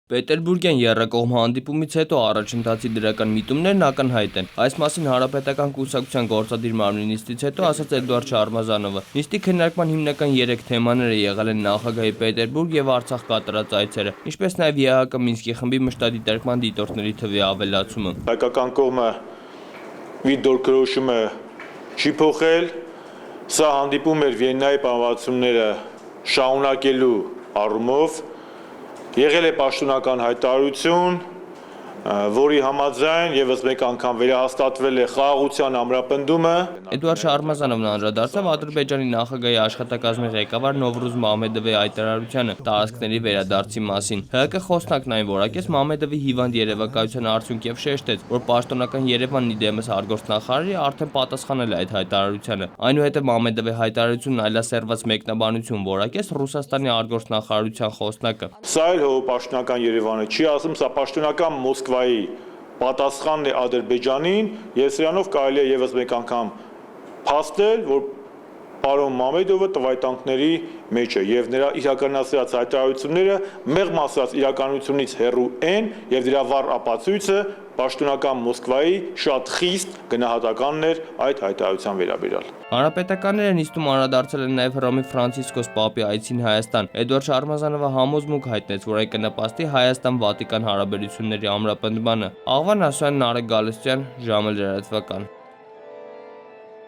Պետերբուրգյան եռակողմ հանդիպումից հետո առաջընթացի դրական միտումներն ակնհայտ են։ Այս մասին Հանրապետական կուսակցության գործադիր մարմնի նիստից հետո ասաց Էդուարդ Շարմազանովը։ Նիստի քննարկման հիմնական 3 թեմաները եղել են նախագահի Պետերբուրգ եւ Արցախ կատարած այցերը, ինչպես նաեւ ԵԱՀԿ Մինսկի խմբի մշտադիտարկման դիտորդների թվի ավելացումը։ Հայկական կողմը մի դուրքրոշումը չի փոխել, սա հանդիպում էր Վիեննայի պայմանավորվածությունները շարունակելու առումով, եղել է պաշտոնական հայտարարություն, որի համաձայն եւս մեկ անգամ վերահաստատվել է խաղաղության ամրապնդումը։ Էդուարդ Շարմազանովն անդրադարձավ Ադրբեջանի նախագահի աշխատակազմի ղեկավար Նովրուզ Մամեդովի հայտարարությանը տարածքների վերադարձի մասին։ ՀՀԿ խոսնակն այն որակեց Մամեդովի հիվանդ երևակայության արդյունք եւ շեշտեց, որ պաշտոնական Երևանն իդեմս արտգործնախարարի արդեն պատասխանել է այդ հայտարարությանը։ Այնուհետև Մամեդովի հայտարարությունն այլասերված մեկնաբանություն որակեց Ռուսաստանի արտգործնախարարության խոսնակը։ Սա էլ պաշտոնական Երևանը չի ասում, սա պաշտոնական Մոսկվայի պատասխանն է Ադրբեջանին, եւ սրանով կարելի է եւս մեկ անգամ փաստել, որ պարոն Մամեդովը տվայտանքների մեջ է եւ նրա իրականացրած հայտարարությունները մեղմ ասած իրականությունից հեռու են եւ դրա վառ ապացույցը պաշտոնական Մոսկվայի շատ խիստ գնահատականն էր այդ հայտարարության վերաբերյալ։ Հանրապետականները նիստում անդրադարձել են նաև Հռոմի Ֆրանցիսկոս Պապի այցին Հայաստան։ Էդուարդ Շարմազանովը համոզմունք հայտնեց, որ այն կնպաստի Հայաստան-Վատիկան հարաբերությունների ամրապնդմանը։ Աղվան Ասյան, Նարեկ Գալստյան, ժամը լրատվական։